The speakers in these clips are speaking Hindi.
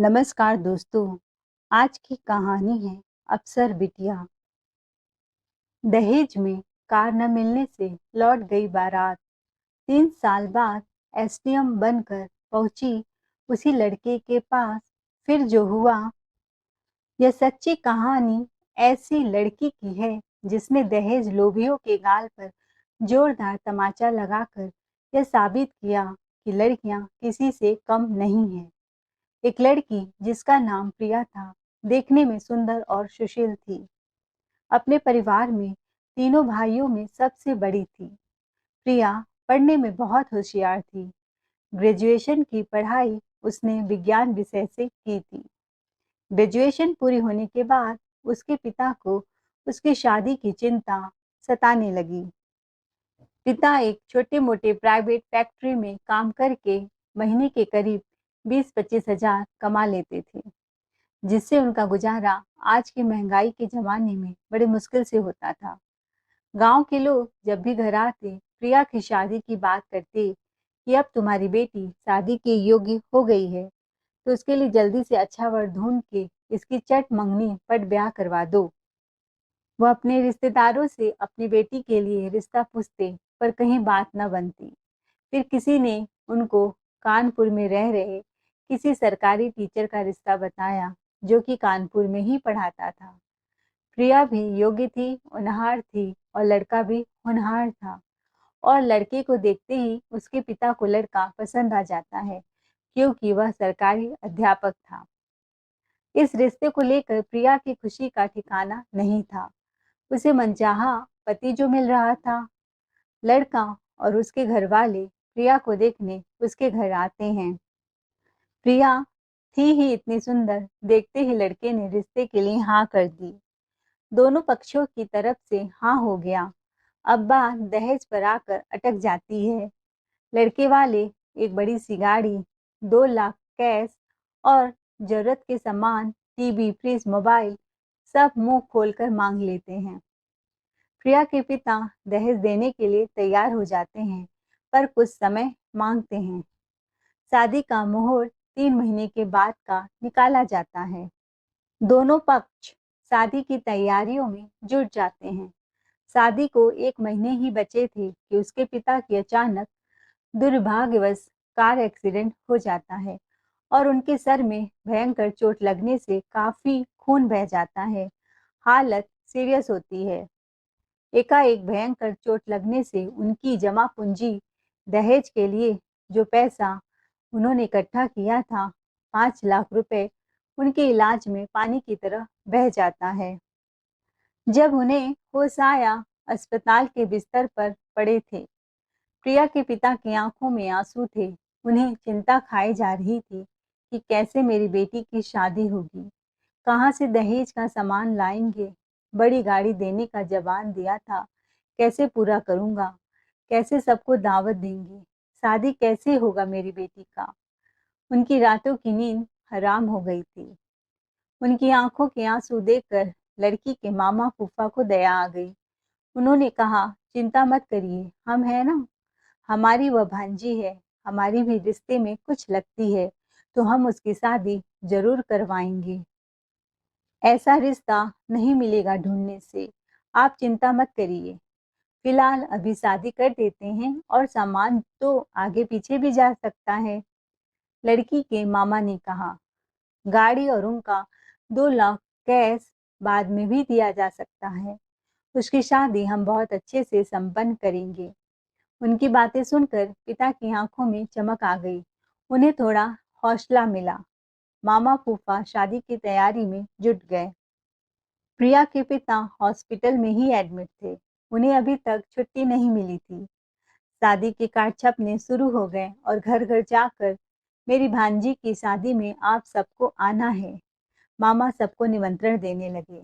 नमस्कार दोस्तों। आज की कहानी है अफसर बिटिया। दहेज में कार न मिलने से लौट गई बारात। 3 साल बाद एसडीएम बनकर पहुंची उसी लड़के के पास। फिर जो हुआ, यह सच्ची कहानी ऐसी लड़की की है जिसने दहेज लोभियों के गाल पर जोरदार तमाचा लगाकर यह साबित किया कि लड़कियां किसी से कम नहीं हैं। एक लड़की जिसका नाम प्रिया था, देखने में सुंदर और सुशील थी। अपने परिवार में तीनों भाइयों में सबसे बड़ी थी। प्रिया पढ़ने में बहुत होशियार थी। ग्रेजुएशन की पढ़ाई उसने विज्ञान विषय से की थी। ग्रेजुएशन पूरी होने के बाद उसके पिता को उसकी शादी की चिंता सताने लगी। पिता एक छोटे-मोटे प्राइवेट फैक्ट्री में काम करके महीने के करीब 20-25 हजार कमा लेते थे, जिससे उनका गुजारा आज की महंगाई के ज़माने में बड़ी मुश्किल से होता था। गाँव के लोग जब भी घर आते, प्रिया की शादी की बात करते कि अब तुम्हारी बेटी शादी के योग्य हो गई है, तो उसके लिए जल्दी से अच्छा वर ढूँढ के इसकी चट मंगनी पट ब्याह करवा दो। वह अपने रिश्तेदारों से अपनी बेटी के लिए रिश्ता पूछते, पर कहीं बात न बनती। फिर किसी ने उनको कानपुर में रह रहे किसी सरकारी टीचर का रिश्ता बताया, जो कि कानपुर में ही पढ़ाता था। प्रिया भी योग्य थी, होनहार थी और लड़का भी होनहार था। और लड़के को देखते ही उसके पिता को लड़का पसंद आ जाता है, क्योंकि वह सरकारी अध्यापक था। इस रिश्ते को लेकर प्रिया की खुशी का ठिकाना नहीं था। उसे मनचाहा पति जो मिल रहा था, लड़का और उसके घरवाले प्रिया को देखने उसके घर आते हैं। प्रिया थी ही इतनी सुंदर, देखते ही लड़के ने रिश्ते के लिए हाँ कर दी। दोनों पक्षों की तरफ से हाँ हो गया। अब बात दहेज पर आकर अटक जाती है। लड़के वाले एक बड़ी सी गाड़ी, 2 लाख कैश और जरूरत के सामान, टीवी, फ्रिज, मोबाइल सब मुंह खोलकर मांग लेते हैं। प्रिया के पिता दहेज देने के लिए तैयार हो जाते हैं, पर कुछ समय मांगते हैं। शादी का मुहूर्त 3 महीने के बाद का निकाला जाता है। दोनों पक्ष शादी की तैयारियों में जुट जाते हैं। शादी को 1 महीने ही बचे थे कि उसके पिता की अचानक दुर्भाग्यवश कार एक्सीडेंट हो जाता है और उनके सर में भयंकर चोट लगने से काफी खून बह जाता है। हालत सीरियस होती है। एकाएक भयंकर चोट लगने से उनकी जमा पूंजी, दहेज के लिए जो पैसा उन्होंने इकट्ठा किया था, 5 लाख रुपए, उनके इलाज में पानी की तरह बह जाता है। जब उन्हें होश आया, अस्पताल के बिस्तर पर पड़े थे। प्रिया के पिता की आंखों में आंसू थे। उन्हें चिंता खाई जा रही थी कि कैसे मेरी बेटी की शादी होगी, कहाँ से दहेज का सामान लाएंगे, बड़ी गाड़ी देने का जबान दिया था, कैसे पूरा करूंगा, कैसे सबको दावत देंगे, शादी कैसे होगा मेरी बेटी का। उनकी रातों की नींद हराम हो गई थी। उनकी आंखों के आंसू देखकर लड़की के मामा फूफा को दया आ गई। उन्होंने कहा, चिंता मत करिए, हम हैं ना, हमारी वह भांजी है, हमारी भी रिश्ते में कुछ लगती है, तो हम उसकी शादी जरूर करवाएंगे। ऐसा रिश्ता नहीं मिलेगा ढूंढने से, आप चिंता मत करिए। फिलहाल अभी शादी कर देते हैं और सामान तो आगे पीछे भी जा सकता है। लड़की के मामा ने कहा, गाड़ी और उनका 2 लाख कैश बाद में भी दिया जा सकता है। उसकी शादी हम बहुत अच्छे से संपन्न करेंगे। उनकी बातें सुनकर पिता की आंखों में चमक आ गई। उन्हें थोड़ा हौसला मिला। मामा फूफा शादी की तैयारी में जुट गए। प्रिया के पिता हॉस्पिटल में ही एडमिट थे। उन्हें अभी तक छुट्टी नहीं मिली थी। शादी के कार्ड छपने शुरू हो गए और घर घर जाकर, मेरी भांजी की शादी में आप सबको आना है। मामा सबको निमंत्रण देने लगे।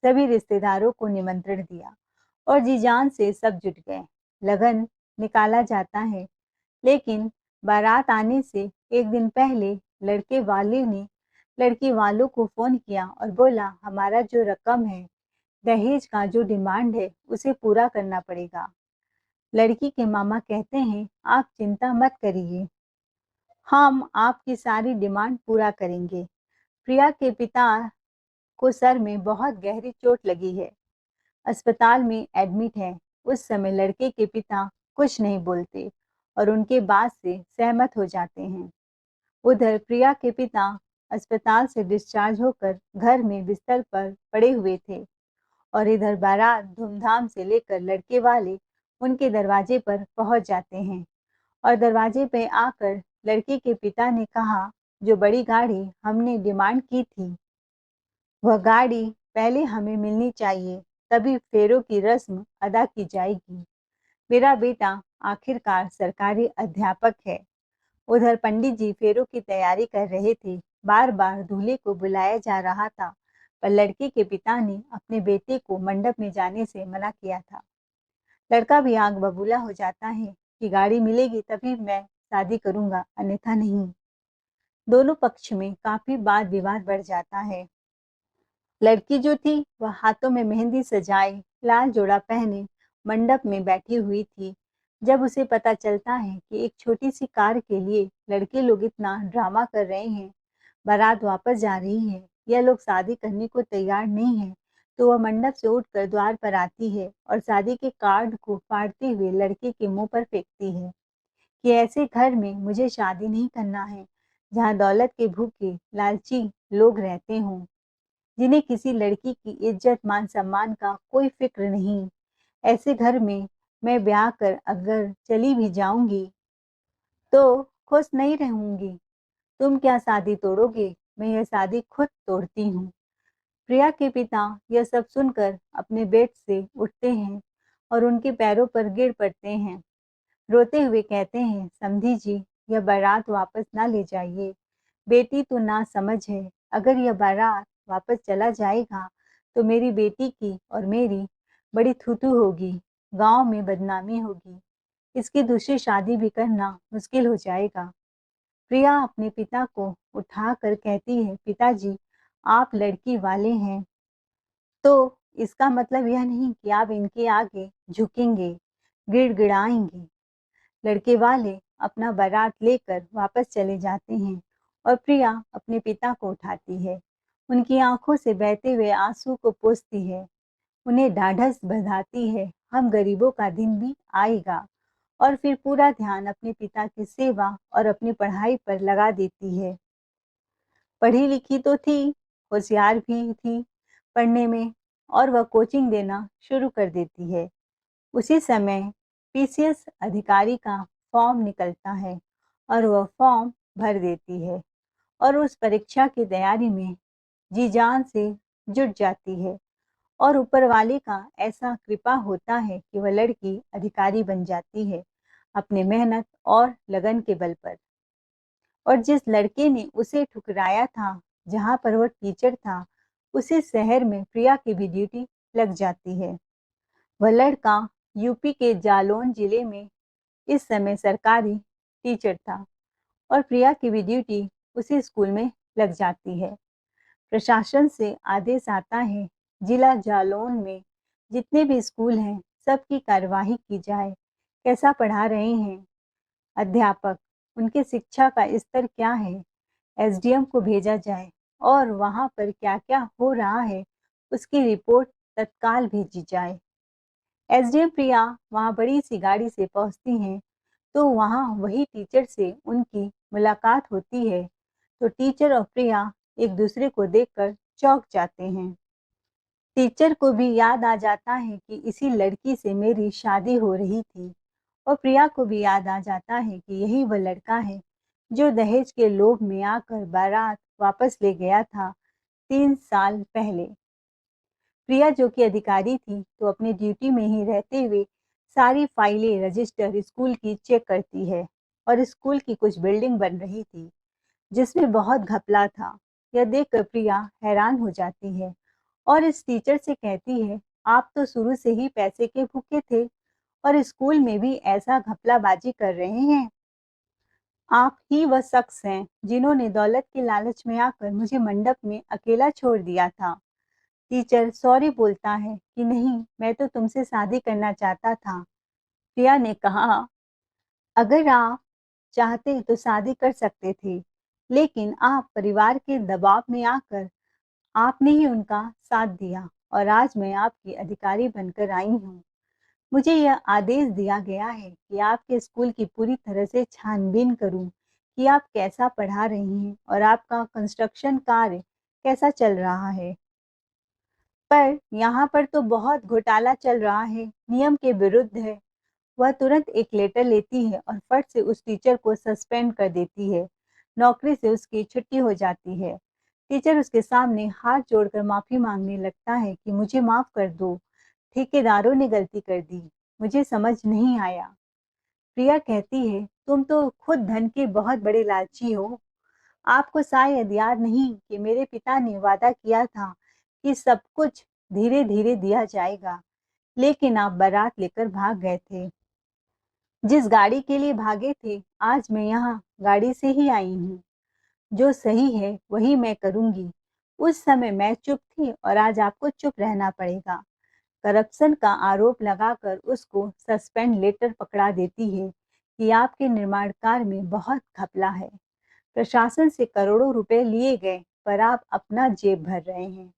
सभी रिश्तेदारों को निमंत्रण दिया और जी जान से सब जुट गए। लगन निकाला जाता है, लेकिन बारात आने से एक दिन पहले लड़के वाले ने लड़की वालों को फोन किया और बोला, हमारा जो रकम है, दहेज का जो डिमांड है, उसे पूरा करना पड़ेगा। लड़की के मामा कहते हैं, आप चिंता मत करिए, हम आपकी सारी डिमांड पूरा करेंगे। प्रिया के पिता को सर में बहुत गहरी चोट लगी है, अस्पताल में एडमिट है। उस समय लड़के के पिता कुछ नहीं बोलते और उनके बात से सहमत हो जाते हैं। उधर प्रिया के पिता अस्पताल से डिस्चार्ज होकर घर में बिस्तर पर पड़े हुए थे और इधर बारात धूमधाम से लेकर लड़के वाले उनके दरवाजे पर पहुंच जाते हैं और दरवाजे पे आकर लड़के के पिता ने कहा, जो बड़ी गाड़ी हमने डिमांड की थी, वह गाड़ी पहले हमें मिलनी चाहिए, तभी फेरों की रस्म अदा की जाएगी। मेरा बेटा आखिरकार सरकारी अध्यापक है। उधर पंडित जी फेरों की तैयारी कर रहे थे। बार बार दूल्हे को बुलाया जा रहा था, पर लड़के के पिता ने अपने बेटे को मंडप में जाने से मना किया था। लड़का भी आग बबूला हो जाता है कि गाड़ी मिलेगी तभी मैं शादी करूंगा, अन्यथा नहीं। दोनों पक्ष में काफी वाद विवाद बढ़ जाता है। लड़की जो थी वह हाथों में मेहंदी सजाए, लाल जोड़ा पहने मंडप में बैठी हुई थी। जब उसे पता चलता है कि एक छोटी सी कार के लिए लड़के लोग इतना ड्रामा कर रहे हैं, बारात वापस जा रही है, यह लोग शादी करने को तैयार नहीं है, तो वह मंडप से उठकर द्वार पर आती है और शादी के कार्ड को फाड़ते हुए लड़के के मुंह पर फेंकती है कि ऐसे घर में मुझे शादी नहीं करना है, जहाँ दौलत के भूखे लालची लोग रहते हों, जिन्हें किसी लड़की की इज्जत मान सम्मान का कोई फिक्र नहीं। ऐसे घर में मैं ब्याह कर अगर चली भी जाऊंगी तो खुश नहीं रहूंगी। तुम क्या शादी तोड़ोगे? मैं यह शादी खुद तोड़ती हूँ। प्रिया के पिता यह सब सुनकर अपने बेड से उठते हैं और उनके पैरों पर गिर पड़ते हैं। रोते हुए कहते हैं, समधी जी, यह बारात वापस ना ले जाइए। बेटी तो ना समझ है, अगर यह बारात वापस चला जाएगा तो मेरी बेटी की और मेरी बड़ी थूथू होगी, गांव में बदनामी होगी, इसकी दूसरी शादी भी करना मुश्किल हो जाएगा। प्रिया अपने पिता को उठाकर कहती है, पिताजी, आप लड़की वाले हैं तो इसका मतलब यह नहीं कि आप इनके आगे झुकेंगे, गिड़गिड़ाएंगे। लड़के वाले अपना बारात लेकर वापस चले जाते हैं और प्रिया अपने पिता को उठाती है, उनकी आंखों से बहते हुए आंसू को पोंछती है, उन्हें ढाढ़स बंधाती है, हम गरीबों का दिन भी आएगा, और फिर पूरा ध्यान अपने पिता की सेवा और अपनी पढ़ाई पर लगा देती है। पढ़ी लिखी तो थी, होशियार भी थी पढ़ने में, और वह कोचिंग देना शुरू कर देती है। उसी समय पीसीएस अधिकारी का फॉर्म निकलता है और वह फॉर्म भर देती है और उस परीक्षा की तैयारी में जी जान से जुट जाती है और ऊपर वाले का ऐसा कृपा होता है कि वह लड़की अधिकारी बन जाती है अपने मेहनत और लगन के बल पर। और जिस लड़के ने उसे ठुकराया था, जहाँ पर वह टीचर था, उसी शहर में प्रिया की भी ड्यूटी लग जाती है। वह लड़का यूपी के जालौन जिले में इस समय सरकारी टीचर था और प्रिया की भी ड्यूटी उसी स्कूल में लग जाती है। प्रशासन से आदेश आता है, जिला जालौन में जितने भी स्कूल हैं, सबकी कार्यवाही की जाए। कैसा पढ़ा रहे हैं अध्यापक, उनके शिक्षा का स्तर क्या है, एसडीएम को भेजा जाए और वहां पर क्या क्या हो रहा है उसकी रिपोर्ट तत्काल भेजी जाए। एसडीएम प्रिया वहां बड़ी सी गाड़ी से पहुंचती हैं तो वहां वही टीचर से उनकी मुलाकात होती है। तो टीचर और प्रिया एक दूसरे को देखकर चौंक जाते हैं। टीचर को भी याद आ जाता है कि इसी लड़की से मेरी शादी हो रही थी और प्रिया को भी याद आ जाता है कि यही वह लड़का है जो दहेज के लोभ में आकर बारात वापस ले गया था 3 साल पहले। प्रिया जो कि अधिकारी थी तो अपनी ड्यूटी में ही रहते हुए सारी फाइलें रजिस्टर स्कूल की चेक करती है और स्कूल की कुछ बिल्डिंग बन रही थी जिसमें बहुत घपला था। यह देखकर प्रिया हैरान हो जाती है और इस टीचर से कहती है, आप तो शुरू से ही पैसे के भूखे थे और स्कूल में भी ऐसा घपलाबाजी कर रहे हैं। आप ही वह शख्स हैं जिन्होंने दौलत के लालच में आकर मुझे मंडप में अकेला छोड़ दिया था। टीचर सॉरी बोलता है कि नहीं, मैं तो तुमसे शादी करना चाहता था। प्रिया ने कहा, अगर आप चाहते तो शादी कर सकते थे, लेकिन आप परिवार के दबाव में आकर आपने ही उनका साथ दिया और आज मैं आपकी अधिकारी बनकर आई हूँ। मुझे यह आदेश दिया गया है कि आपके स्कूल की पूरी तरह से छानबीन करूँ कि आप कैसा पढ़ा रही हैं और आपका कंस्ट्रक्शन कार्य कैसा चल रहा है। पर यहाँ पर तो बहुत घोटाला चल रहा है, नियम के विरुद्ध है। वह तुरंत एक लेटर लेती है और फट से उस टीचर को सस्पेंड कर देती है। नौकरी से उसकी छुट्टी हो जाती है। टीचर उसके सामने हाथ जोड़कर माफ़ी मांगने लगता है कि मुझे माफ़ कर दो, ठेकेदारों ने गलती कर दी, मुझे समझ नहीं आया। प्रिया कहती है, तुम तो खुद धन के बहुत बड़े लालची हो। आपको शायद याद नहीं कि मेरे पिता ने वादा किया था कि सब कुछ धीरे-धीरे दिया जाएगा, लेकिन आप बारात लेकर भाग गए थे। जिस गाड़ी के लिए भागे थे, आज मैं यहाँ गाड़ी से ही आई हूँ। जो सही है, वही मैं करूँगी। उस समय मैं चुप थी और आज आपको चुप रहना पड़ेगा। करप्शन का आरोप लगाकर उसको सस्पेंड लेटर पकड़ा देती है कि आपके निर्माण कार्य में बहुत घपला है। प्रशासन से करोड़ों रुपए लिए गए, पर आप अपना जेब भर रहे हैं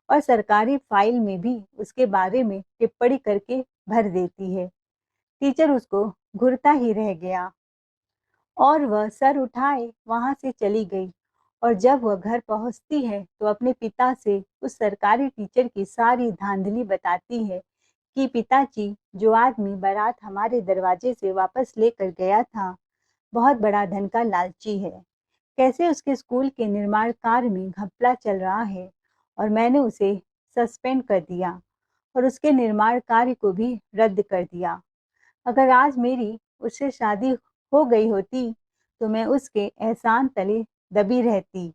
और सरकारी फाइल में भी उसके बारे में टिप्पणी करके भर देती है। टीचर उसको घूरता ही रह गया और वह सर उठाए वहां से चली गई। और जब वह घर पहुंचती है तो अपने पिता से उस सरकारी टीचर की सारी धांधली बताती है कि पिताजी, जो आदमी बारात हमारे दरवाजे से वापस लेकर गया था, बहुत बड़ा धन का लालची है। कैसे उसके स्कूल के निर्माण कार्य में घपला चल रहा है और मैंने उसे सस्पेंड कर दिया और उसके निर्माण कार्य को भी रद्द कर दिया। अगर आज मेरी उससे शादी हो गई होती, तो मैं उसके एहसान तले दबी रहती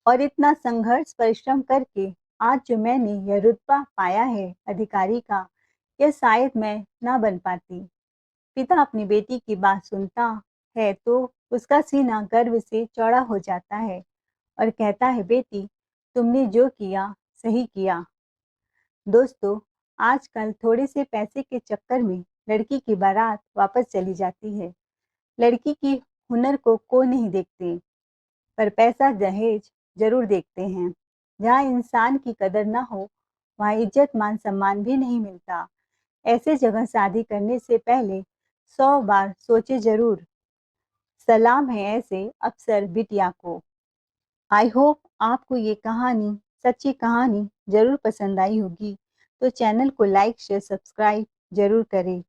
और इतना संघर्ष परिश्रम करके आज जो मैंने यह रुतबा पाया है अधिकारी का, यह शायद मैं ना बन पाती। पिता अपनी बेटी की बात सुनता है तो उसका सीना गर्व से चौड़ा हो जाता है और कहता है, बेटी, तुमने जो किया, सही किया। दोस्तों, आजकल थोड़े से पैसे के चक्कर में लड़की की बारात वापस चली जाती है। लड़की की हुनर को नहीं देखते, पर पैसा दहेज जरूर देखते हैं। जहाँ इंसान की कदर ना हो, वहाँ इज्जत मान सम्मान भी नहीं मिलता। ऐसे जगह शादी करने से पहले 100 बार सोचे जरूर। सलाम है ऐसे अफसर बिटिया को। आई होप आपको ये कहानी, सच्ची कहानी ज़रूर पसंद आई होगी। तो चैनल को लाइक, शेयर, सब्सक्राइब ज़रूर करें।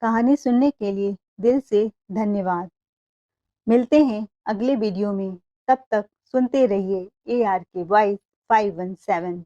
कहानी सुनने के लिए दिल से धन्यवाद। मिलते हैं अगले वीडियो में। तब तक सुनते रहिए ARK Voice 517।